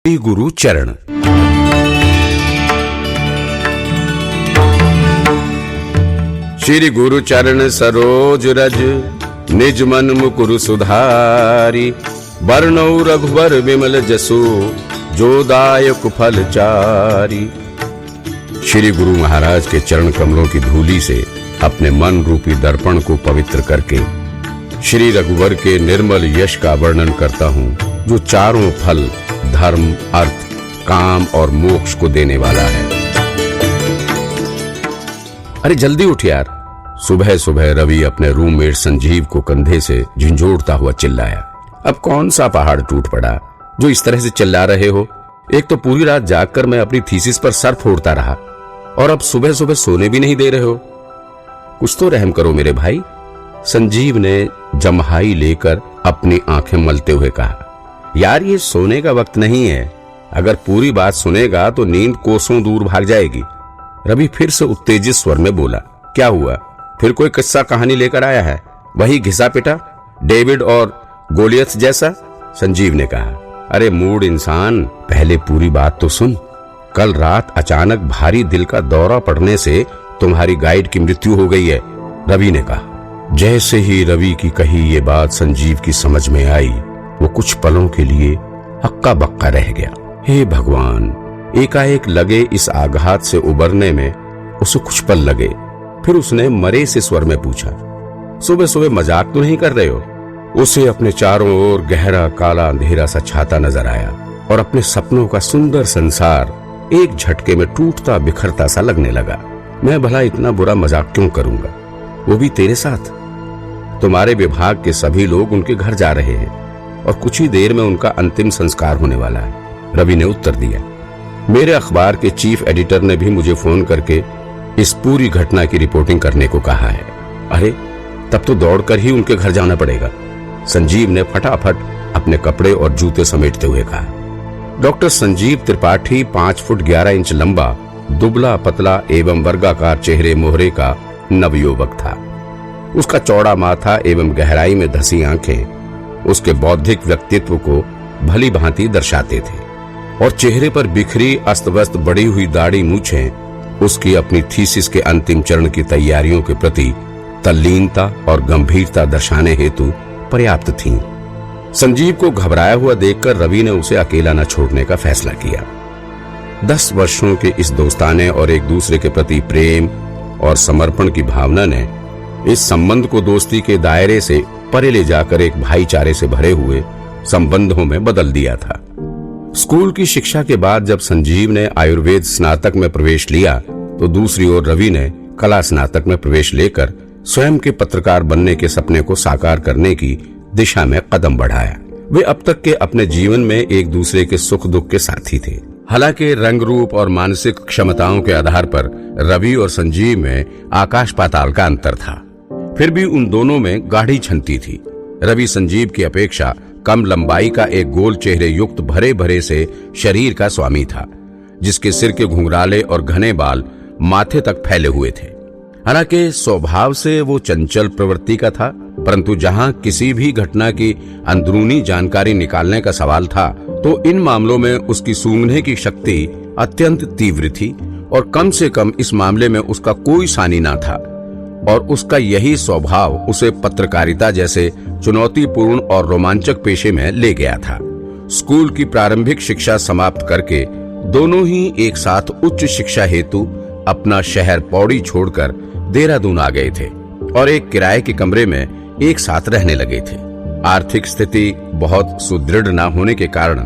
श्री गुरु चरण। श्री गुरु चरण सरोज रज, निज मन मुकुर सुधारी। बरनौ रघुबर विमल जसो, जो दायक फल चारी। श्री गुरु महाराज के चरण कमलों की धूली से अपने मन रूपी दर्पण को पवित्र करके श्री रघुवर के निर्मल यश का वर्णन करता हूँ, जो चारों फल धर्म, अर्थ, काम और मोक्ष को देने वाला है। अरे जल्दी उठ यार। सुबह सुबह रवि अपने रूममेट संजीव को कंधे से झंझोड़ता हुआ चिल्लाया। अब कौन सा पहाड़ टूट पड़ा जो इस तरह से चिल्ला रहे हो? एक तो पूरी रात जागकर मैं अपनी थीसिस पर सर फोड़ता रहा और अब सुबह सुबह सोने भी नहीं दे रहे हो। कुछ तो रहम करो मेरे भाई। संजीव ने जम्हाई लेकर अपनी आंखें मलते हुए कहा, यार ये सोने का वक्त नहीं है। अगर पूरी बात सुनेगा तो नींद कोसों दूर भाग जाएगी। रवि फिर से उत्तेजित स्वर में बोला, क्या हुआ? फिर कोई किस्सा कहानी लेकर आया है? वही घिसा पिटा डेविड और गोलियत जैसा? संजीव ने कहा, अरे मूड इंसान, पहले पूरी बात तो सुन। कल रात अचानक भारी दिल का दौरा पड़ने से तुम्हारी गाइड की मृत्यु हो गई है, रवि ने कहा। जैसे ही रवि की कही ये बात संजीव की समझ में आई, वो कुछ पलों के लिए हक्का बक्का रह गया। हे भगवान, एकाएक लगे इस आघात से उबरने में उसे कुछ पल लगे। फिर उसने मरे से स्वर में पूछा, सुबह सुबह मजाक तो नहीं कर रहे हो? उसे अपने चारों ओर गहरा काला अंधेरा सा छाता नजर आया और अपने सपनों का सुंदर संसार एक झटके में टूटता बिखरता सा लगने लगा। मैं भला इतना बुरा मजाक क्यों करूंगा, वो भी तेरे साथ? तुम्हारे विभाग के सभी लोग उनके घर जा रहे हैं और कुछ ही देर में उनका अंतिम संस्कार होने वाला है, रवि ने उत्तर दिया। मेरे अखबार के चीफ एडिटर ने भी मुझे फोन करके इस पूरी घटना की रिपोर्टिंग करने को कहा है। अरे तब तो दौड़कर ही उनके घर जाना पड़ेगा, संजीव ने फटाफट अपने कपड़े और जूते समेटते हुए कहा। Doctor Sanjeev Tripathi 5 foot 11 inch लंबा, दुबला पतला एवं वर्गाकार चेहरे मोहरे का नवयुवक था। उसका चौड़ा माथा एवं गहराई में धसी आंखें उसके बौद्धिक व्यक्तित्व को भली भांति दर्शाते थे और चेहरे पर बिखरी अस्त व्यस्त बढ़ी हुई दाढ़ी मूछें उसकी अपनी थीसिस के अंतिम चरण की तैयारियों के प्रति तल्लीनता और गंभीरता दर्शाने हेतु पर्याप्त थीं। संजीव को घबराया हुआ देखकर रवि ने उसे अकेला न छोड़ने का फैसला किया। 10 वर्षों के इस दोस्ताने और एक दूसरे के प्रति प्रेम और समर्पण की भावना ने इस संबंध को दोस्ती के दायरे से परे ले जाकर एक भाईचारे से भरे हुए संबंधों में बदल दिया था। स्कूल की शिक्षा के बाद जब संजीव ने आयुर्वेद स्नातक में प्रवेश लिया, तो दूसरी ओर रवि ने कला स्नातक में प्रवेश लेकर स्वयं के पत्रकार बनने के सपने को साकार करने की दिशा में कदम बढ़ाया। वे अब तक के अपने जीवन में एक दूसरे के सुख दुख के साथी थे। हालांकि रंग रूप और मानसिक क्षमताओं के आधार पर रवि और संजीव में आकाश पाताल का अंतर था, फिर भी उन दोनों में गाढ़ी छंती थी। रवि संजीव की अपेक्षा कम लंबाई का एक गोल चेहरे युक्त भरे भरे से शरीर का स्वामी था, जिसके सिर के घुंघराले और घने बाल माथे तक फैले हुए थे। हालांकि स्वभाव से वो चंचल प्रवृत्ति का था, परंतु जहां किसी भी घटना की अंदरूनी जानकारी निकालने का सवाल था, तो इन मामलों में उसकी सूंघने की शक्ति अत्यंत तीव्र थी और कम से कम इस मामले में उसका कोई सानी ना था। और उसका यही स्वभाव उसे पत्रकारिता जैसे चुनौतीपूर्ण और रोमांचक पेशे में ले गया था। स्कूल की प्रारंभिक शिक्षा समाप्त करके दोनों ही एक साथ उच्च शिक्षा हेतु अपना शहर पौड़ी छोड़कर देहरादून आ गए थे और एक किराए के कमरे में एक साथ रहने लगे थे। आर्थिक स्थिति बहुत सुदृढ़ न होने के कारण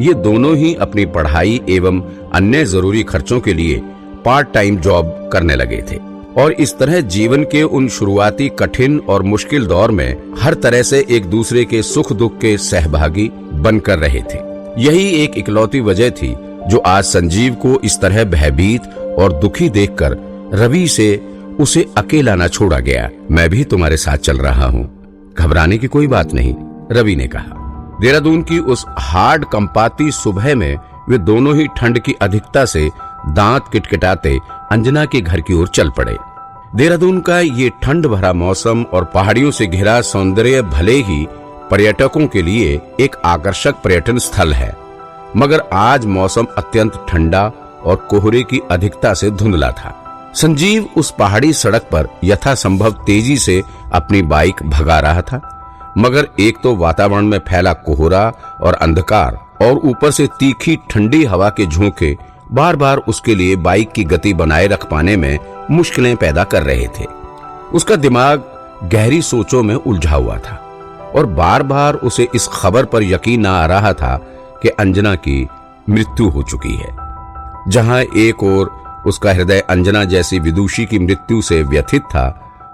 ये दोनों ही अपनी पढ़ाई एवं अन्य जरूरी खर्चों के लिए पार्ट टाइम जॉब करने लगे थे और इस तरह जीवन के उन शुरुआती कठिन और मुश्किल दौर में हर तरह से एक दूसरे के सुख दुख के सहभागी बनकर रहे थे। यही एक इकलौती वजह थी जो आज संजीव को इस तरह भयभीत और दुखी देखकर रवि से उसे अकेला न छोड़ा गया। मैं भी तुम्हारे साथ चल रहा हूँ, घबराने की कोई बात नहीं, रवि ने कहा। देहरादून की उस हार्ड कंपाती सुबह में वे दोनों ही ठंड की अधिकता से दांत किटकिटाते अंजना के घर की ओर चल पड़े। देहरादून का ये ठंड भरा मौसम और पहाड़ियों से घिरा सौंदर्य भले ही पर्यटकों के लिए एक आकर्षक पर्यटन स्थल है, मगर आज मौसम अत्यंत ठंडा और कोहरे की अधिकता से धुंधला था। संजीव उस पहाड़ी सड़क पर यथासंभव तेजी से अपनी बाइक भगा रहा था, मगर एक तो वातावरण में फैला कोहरा और अंधकार और ऊपर से तीखी ठंडी हवा के झोंके बार बार उसके लिए बाइक की गति बनाए रख पाने में मुश्किलें पैदा कर रहे थे। उसका दिमाग गहरी सोचों में उलझा हुआ था और बार बार उसे इस खबर पर यकीन न आ रहा था कि अंजना की मृत्यु हो चुकी है। जहां एक ओर उसका हृदय अंजना जैसी विदुषी की मृत्यु से व्यथित था,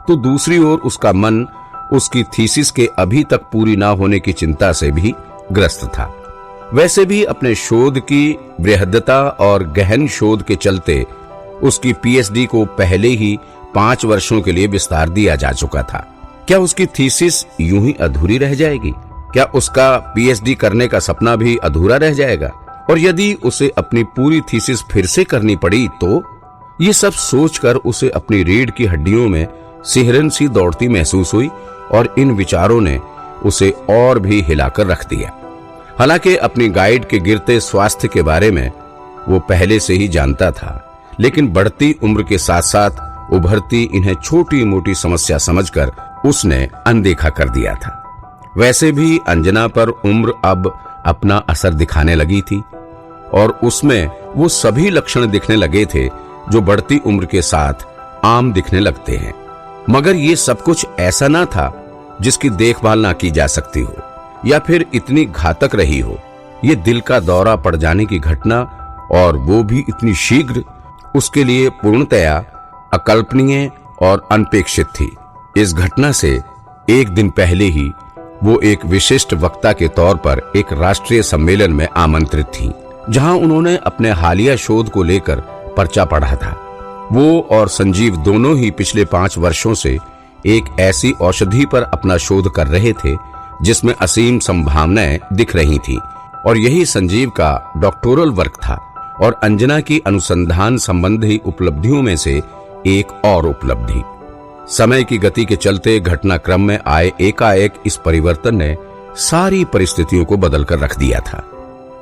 तो दूसरी ओर उसका मन उसकी थीसिस के अभी तक पूरी ना होने की चिंता से भी ग्रस्त था। वैसे भी अपने शोध की बृहदता और गहन शोध के चलते उसकी पीएचडी को पहले ही 5 वर्षों के लिए विस्तार दिया जा चुका था। क्या उसकी थीसिस यूं ही अधूरी रह जाएगी? क्या उसका पीएचडी करने का सपना भी अधूरा रह जाएगा? और यदि उसे अपनी पूरी थीसिस फिर से करनी पड़ी तो? ये सब सोचकर उसे अपनी रीढ़ की हड्डियों में सिहरन सी दौड़ती महसूस हुई और इन विचारों ने उसे और भी हिलाकर रख दिया। हालांकि अपनी गाइड के गिरते स्वास्थ्य के बारे में वो पहले से ही जानता था, लेकिन बढ़ती उम्र के साथ साथ उभरती इन्हें छोटी मोटी समस्या समझकर उसने अनदेखा कर दिया था। वैसे भी अंजना पर उम्र अब अपना असर दिखाने लगी थी और उसमें वो सभी लक्षण दिखने लगे थे जो बढ़ती उम्र के साथ आम दिखने लगते हैं। मगर ये सब कुछ ऐसा ना था जिसकी देखभाल ना की जा सकती हो या फिर इतनी घातक रही हो। ये दिल का दौरा पड़ जाने की घटना, और वो भी इतनी शीघ्र, उसके लिए पूर्णतया अकल्पनीय और अनपेक्षित थी। इस घटना से एक दिन पहले ही वो एक विशिष्ट वक्ता के तौर पर एक राष्ट्रीय सम्मेलन में आमंत्रित थी, जहां उन्होंने अपने हालिया शोध को लेकर पर्चा पढ़ा था। वो और संजीव दोनों ही पिछले 5 वर्षों से एक ऐसी औषधि पर अपना शोध कर रहे थे जिसमें असीम संभावनाएं दिख रही थी, और यही संजीव का डॉक्टोरल वर्क था और अंजना की अनुसंधान संबंधी उपलब्धियों में से एक और उपलब्धि। समय की गति के चलते घटनाक्रम में आए एकाएक इस परिवर्तन ने सारी परिस्थितियों को बदलकर रख दिया था,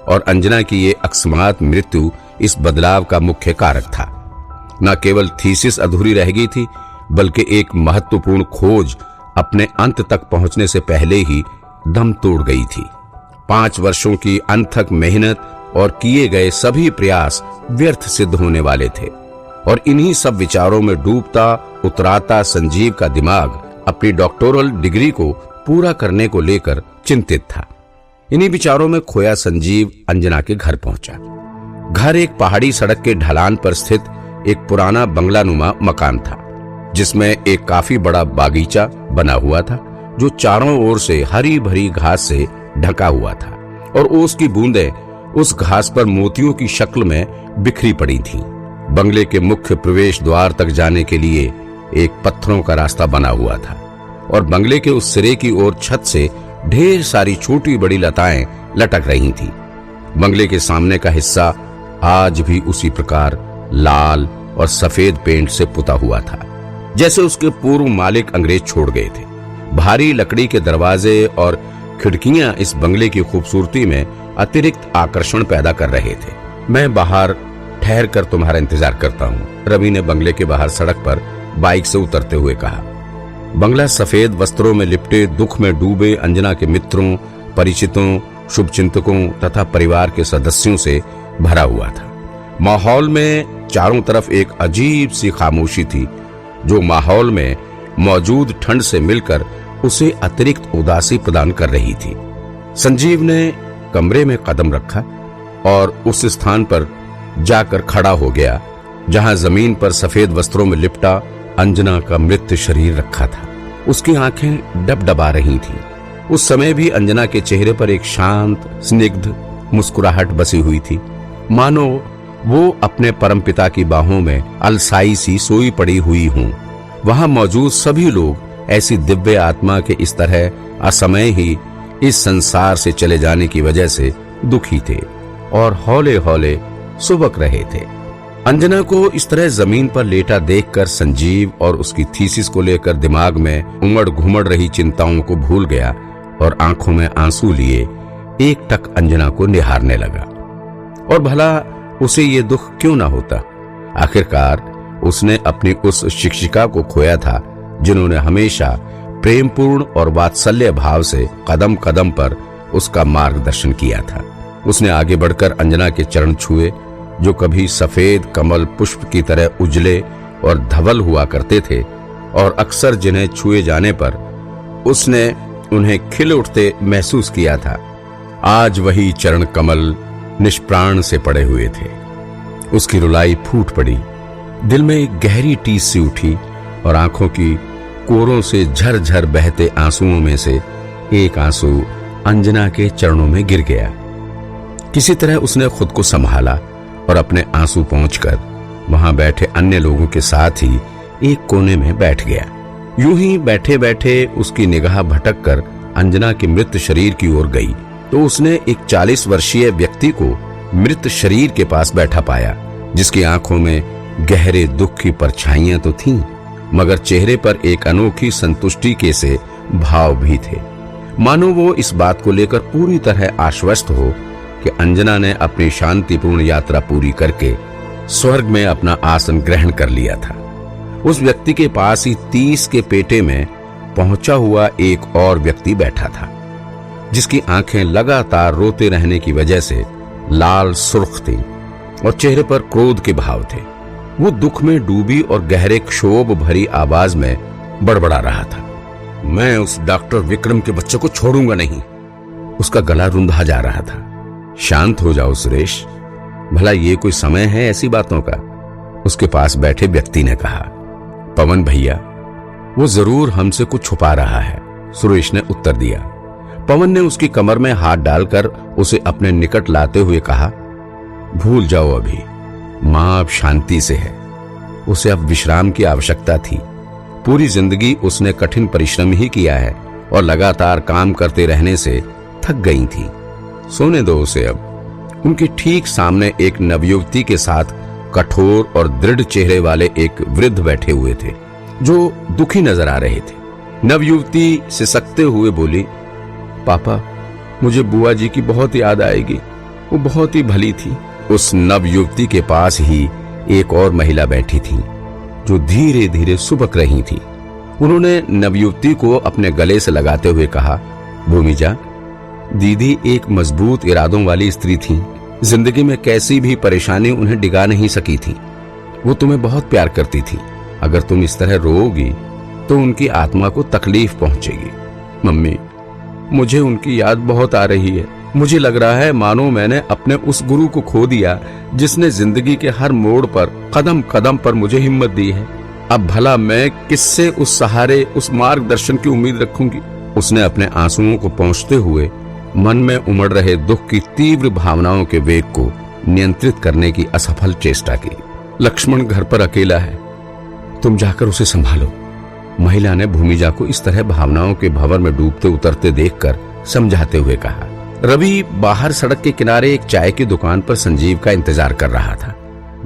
और अंजना की ये अकस्मात मृत्यु इस बदलाव का मुख्य कारक था। न केवल थीसिस अधूरी रह गई थी, बल्कि एक महत्वपूर्ण खोज अपने अंत तक पहुंचने से पहले ही दम तोड़ गई थी। 5 वर्षों की अनथक मेहनत और किए गए सभी प्रयास व्यर्थ सिद्ध होने वाले थे, और इन्हीं सब विचारों में डूबता उतराता संजीव का दिमाग अपनी डॉक्टोरल डिग्री को पूरा करने को लेकर चिंतित था। इन्हीं विचारों में खोया संजीव अंजना के घर पहुंचा। घर एक पहाड़ी सड़क के ढलान पर स्थित एक पुराना बंगलानुमा मकान था, जिसमें एक काफी बड़ा बागीचा बना हुआ था जो चारों ओर से हरी भरी घास से ढका हुआ था, और ओस की बूंदें उस घास पर मोतियों की शक्ल में बिखरी पड़ी थीं। बंगले के मुख्य प्रवेश द्वार तक जाने के लिए एक पत्थरों का रास्ता बना हुआ था, और बंगले के उस सिरे की ओर छत से ढेर सारी छोटी बड़ी लताएं लटक रही थीं। बंगले के सामने का हिस्सा आज भी उसी प्रकार लाल और सफेद पेंट से पुता हुआ था जैसे उसके पूर्व मालिक अंग्रेज छोड़ गए थे। भारी लकड़ी के दरवाजे और खिड़कियां इस बंगले की खूबसूरती में अतिरिक्त आकर्षण पैदा कर रहे थे। मैं बाहर ठहर कर तुम्हारा इंतजार करता हूँ, रवि ने बंगले के बाहर सड़क पर बाइक से उतरते हुए कहा। बंगला सफेद वस्त्रों में लिपटे दुख में डूबे अंजना के मित्रों, परिचितों, शुभचिंतकों तथा परिवार के सदस्यों से भरा हुआ था। माहौल में चारों तरफ एक अजीब सी खामोशी थी, जो माहौल में मौजूद ठंड से मिलकर उसे अतिरिक्त उदासी प्रदान कर रही थी। संजीव ने कमरे में कदम रखा और उस स्थान पर जाकर खड़ा हो गया जहां जमीन पर सफेद वस्त्रों में लिपटा अंजना का मृत शरीर रखा था। उसकी आंखें डबडबा रही थीं। उस समय भी अंजना के चेहरे पर एक शांत स्निग्ध मुस्कुराहट बसी हुई थी, मानो वो अपने परमपिता की बाहों में अलसाई सी सोई पड़ी हुई हूं। वहां मौजूद सभी लोग ऐसी दिव्य आत्मा के इस तरह असमय ही इस संसार से चले जाने की वजह से दुखी थे और हौले हौले सुबक रहे थे। अंजना को इस तरह जमीन पर लेटा देखकर संजीव और उसकी थीसिस को लेकर दिमाग में उमड़ घुमड़ रही चिंताओं को भूल गया और आंखों में आंसू लिए एकटक अंजना को निहारने लगा। और भला उसे ये दुख क्यों ना होता। आखिरकार उसने अपनी उस शिक्षिका को खोया था जिन्होंने हमेशा प्रेमपूर्ण और वात्सल्य भाव से कदम कदम पर उसका मार्गदर्शन किया था। उसने आगे बढ़कर अंजना के चरण छुए, जो कभी सफेद कमल पुष्प की तरह उजले और धवल हुआ करते थे और अक्सर जिन्हें छुए जाने पर उसने उन्हें खिल उठते महसूस किया था। आज वही चरण कमल निष्प्राण से पड़े हुए थे। उसकी रुलाई फूट पड़ी, दिल में एक गहरी टीस सी उठी और आंखों की कोरों से झरझर बहते आंसुओं में से एक आंसू अंजना के चरणों में गिर गया। किसी तरह उसने खुद को संभाला और अपने आंसू पहुंचकर वहां बैठे अन्य लोगों के साथ ही एक कोने में बैठ गया। यूं ही बैठे बैठे उसकी निगाह भटक कर अंजना के मृत शरीर की ओर गई तो उसने एक 40 वर्षीय व्यक्ति को मृत शरीर के पास बैठा पाया, जिसकी आंखों में गहरे दुख की परछाइयां तो थीं, मगर चेहरे पर एक अनोखी संतुष्टि के से भाव भी थे, मानो वो इस बात को लेकर पूरी तरह आश्वस्त हो कि अंजना ने अपनी शांतिपूर्ण यात्रा पूरी करके स्वर्ग में अपना आसन ग्रहण कर लिया था। उस व्यक्ति के पास ही 30 के पेटे में पहुंचा हुआ एक और व्यक्ति बैठा था, जिसकी आंखें लगातार रोते रहने की वजह से लाल सुर्ख थीं और चेहरे पर क्रोध के भाव थे। वो दुख में डूबी और गहरे क्षोभ भरी आवाज में बड़बड़ा रहा था, मैं उस डॉक्टर विक्रम के बच्चे को छोड़ूंगा नहीं। उसका गला रुंधा जा रहा था। शांत हो जाओ सुरेश, भला ये कोई समय है ऐसी बातों का, उसके पास बैठे व्यक्ति ने कहा। पवन भैया, वो जरूर हमसे कुछ छुपा रहा है, सुरेश ने उत्तर दिया। पवन ने उसकी कमर में हाथ डालकर उसे अपने निकट लाते हुए कहा, भूल जाओ अभी, मां अब शांति से है, उसे अब विश्राम की आवश्यकता थी। पूरी जिंदगी उसने कठिन परिश्रम ही किया है और लगातार काम करते रहने से थक गई थी, सोने दो उसे अब। उनके ठीक सामने एक नवयुवती के साथ कठोर और दृढ़ चेहरे वाले एक वृद्ध बैठे हुए थे, जो दुखी नजर आ रहे थे। नवयुवती सिसकते हुए बोली, पापा, मुझे बुआ जी की बहुत याद आएगी, वो बहुत ही भली थी। उस नवयुवती के पास ही एक और महिला बैठी थी, जो धीरे धीरे सुबक रही थी। उन्होंने नवयुवती को अपने गले से लगाते हुए कहा, भूमिजा, दीदी एक मजबूत इरादों वाली स्त्री थी, जिंदगी में कैसी भी परेशानी उन्हें डिगा नहीं सकी थी। वो तुम्हें बहुत प्यार करती थी, अगर तुम इस तरह रोओगी तो उनकी आत्मा को तकलीफ पहुंचेगी। मम्मी, मुझे उनकी याद बहुत आ रही है। मुझे लग रहा है मानो मैंने अपने उस गुरु को खो दिया, जिसने जिंदगी के हर मोड़ पर कदम कदम पर मुझे हिम्मत दी है। अब भला मैं किससे उस सहारे, उस मार्गदर्शन की उम्मीद रखूंगी। उसने अपने आंसुओं को पोंछते हुए मन में उमड़ रहे दुख की तीव्र भावनाओं के वेग को नियंत्रित करने की असफल चेष्टा की। लक्ष्मण घर पर अकेला है, तुम जाकर उसे संभालो। महिला ने भूमिजा को इस तरह भावनाओं के भंवर में डूबते उतरते देखकर समझाते हुए कहा। रवि बाहर सड़क के किनारे एक चाय की दुकान पर संजीव का इंतजार कर रहा था,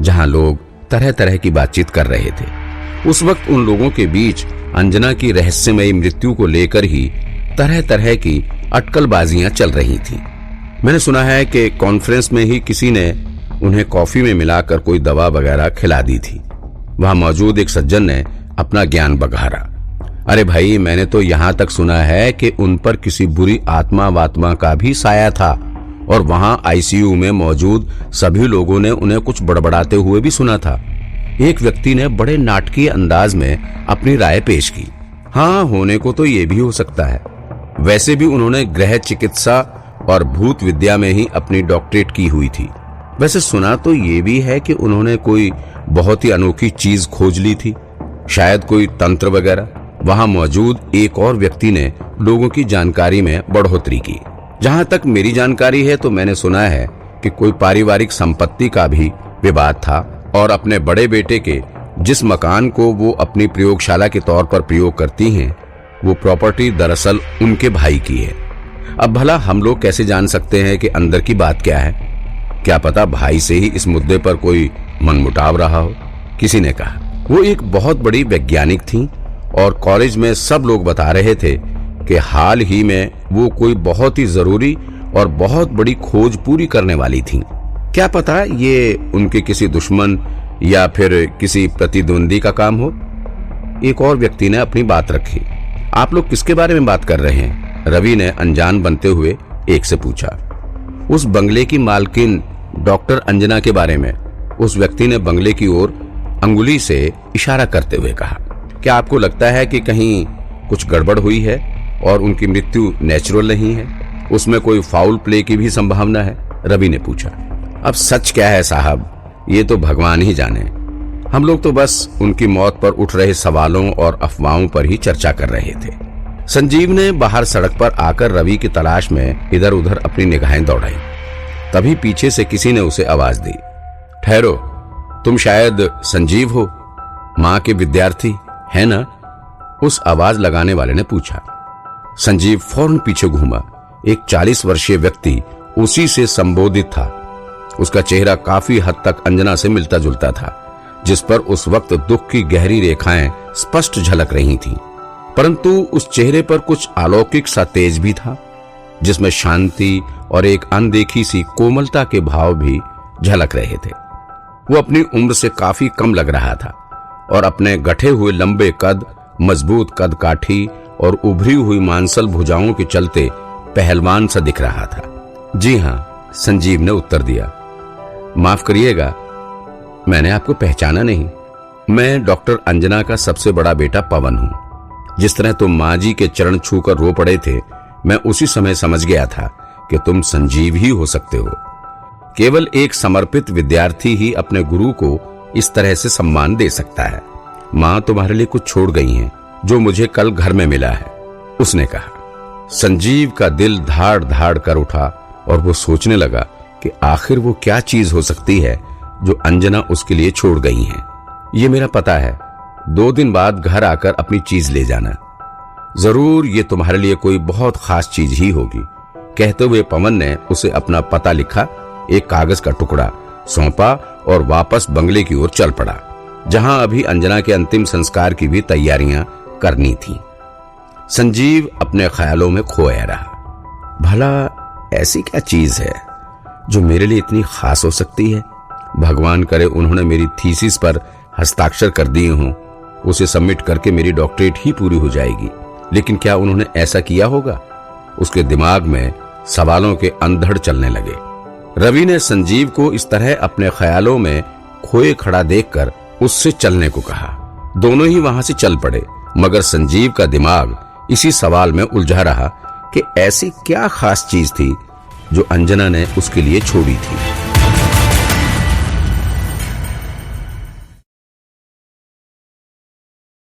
जहां लोग तरह तरह की बातचीत कर रहे थे। उस वक्त उन लोगों के बीच अंजना की रहस्यमयी मृत्यु को लेकर ही तरह तरह की अटकलबाजियां चल रही थीं। मैंने सुना है कि कॉन्फ्रेंस में ही किसी ने उन्हें कॉफी में मिलाकर कोई दवा वगैरह खिला दी थी। वहां मौजूद एक सज्जन ने अपना ज्ञान बघारा। अरे भाई, मैंने तो यहां तक सुना है कि उन पर किसी बुरी आत्मा वात्मा का भी साया था और वहां आईसीयू में मौजूद सभी लोगों ने उन्हें कुछ बड़बड़ाते हुए भी सुना था। एक व्यक्ति ने बड़े नाटकीय अंदाज में अपनी राय पेश की। हाँ, होने को तो ये भी हो सकता है। वैसे भी उन्होंने गृह चिकित्सा और भूत विद्या में ही अपनी डॉक्टरेट की हुई थी। वैसे सुना तो ये भी है कि उन्होंने कोई बहुत ही अनोखी चीज खोज ली थी, शायद कोई तंत्र वगैरह। वहां मौजूद एक और व्यक्ति ने लोगों की जानकारी में बढ़ोतरी की। जहां तक मेरी जानकारी है तो मैंने सुना है कि कोई पारिवारिक संपत्ति का भी विवाद था और अपने बड़े बेटे के जिस मकान को वो अपनी प्रयोगशाला के तौर पर प्रयोग करती हैं, वो प्रॉपर्टी दरअसल उनके भाई की है। अब भला हम लोग कैसे जान सकते हैं कि अंदर की बात क्या है? क्या पता भाई से ही इस मुद्दे पर कोई मनमुटाव रहा हो, किसी ने कहा। वो एक बहुत बड़ी वैज्ञानिक थी और कॉलेज में सब लोग बता रहे थे कि हाल ही में वो कोई बहुत ही जरूरी और बहुत बड़ी खोज पूरी करने वाली थी। क्या पता ये उनके किसी दुश्मन या फिर किसी प्रतिद्वंदी का काम हो। एक और व्यक्ति ने अपनी बात रखी। आप लोग किसके बारे में बात कर रहे हैं? रवि ने अनजान बनते हुए एक से पूछा। उस बंगले की मालकिन डॉक्टर अंजना के बारे में। उस व्यक्ति ने बंगले की ओर अंगुली से इशारा करते हुए कहा। क्या आपको लगता है कि कहीं कुछ गड़बड़ हुई है और उनकी मृत्यु नेचुरल नहीं है? उसमें कोई फाउल प्ले की भी संभावना है? रवि ने पूछा। अब सच क्या है साहब, ये तो भगवान ही जाने। हम लोग तो बस उनकी मौत पर उठ रहे सवालों और अफवाहों पर ही चर्चा कर रहे थे। संजीव ने बाहर सड़क पर आकर रवि की तलाश में इधर उधर अपनी निगाहें दौड़ाई। तभी पीछे से किसी ने उसे आवाज दी। ठहरो, तुम शायद संजीव हो, माँ के विद्यार्थी है ना? उस आवाज लगाने वाले ने पूछा। संजीव फौरन पीछे घूमा। एक 40 वर्षीय व्यक्ति उसी से संबोधित था। उसका चेहरा काफी हद तक अंजना से मिलता जुलता था, जिस पर उस वक्त दुख की गहरी रेखाएं स्पष्ट झलक रही थीं। परंतु उस चेहरे पर कुछ अलौकिक सा तेज भी था, जिसमें शांति और एक अनदेखी सी कोमलता के भाव भी झलक रहे थे। वो अपनी उम्र से काफी कम लग रहा था और अपने गठे हुए लंबे कद, मजबूत कद काठी और उभरी हुई मांसल भुजाओं के चलते पहलवान सा दिख रहा था। जी हाँ, संजीव ने उत्तर दिया। माफ करिएगा, मैंने आपको पहचाना नहीं। मैं डॉक्टर अंजना का सबसे बड़ा बेटा पवन हूं। जिस तरह तुम माँ जी के चरण छूकर रो पड़े थे, मैं उसी समय समझ गया था कि तुम संजीव ही हो सकते हो। केवल एक समर्पित विद्यार्थी ही अपने गुरु को इस तरह से सम्मान दे सकता है। माँ तुम्हारे लिए कुछ छोड़ गई हैं, जो मुझे कल घर में मिला है, उसने कहा। संजीव का दिल धाड़ धाड़ कर उठा और वो सोचने लगा कि आखिर वो क्या चीज हो सकती है जो अंजना उसके लिए छोड़ गई हैं। ये मेरा पता है, 2 दिन बाद घर आकर अपनी चीज ले जाना। जरूर ये तुम्हारे लिए कोई बहुत खास चीज ही होगी। कहते हुए पवन ने उसे अपना पता लिखा एक कागज का टुकड़ा सौंपा और वापस बंगले की ओर चल पड़ा, जहां अभी अंजना के अंतिम संस्कार की भी तैयारियां करनी थी। संजीव अपने ख्यालों में खोया रहा। भला ऐसी क्या चीज है जो मेरे लिए इतनी खास हो सकती है? भगवान करे उन्होंने मेरी थीसिस पर हस्ताक्षर कर दिए हों। उसे सबमिट करके मेरी डॉक्टरेट ही पूरी हो जाएगी। लेकिन क्या उन्होंने ऐसा किया होगा? उसके दिमाग में सवालों के अंधड़ चलने लगे। रवि ने संजीव को इस तरह अपने ख्यालों में खोए खड़ा देखकर उससे चलने को कहा। दोनों ही वहां से चल पड़े, मगर संजीव का दिमाग इसी सवाल में उलझा रहा कि ऐसी क्या खास चीज थी जो अंजना ने उसके लिए छोड़ी थी।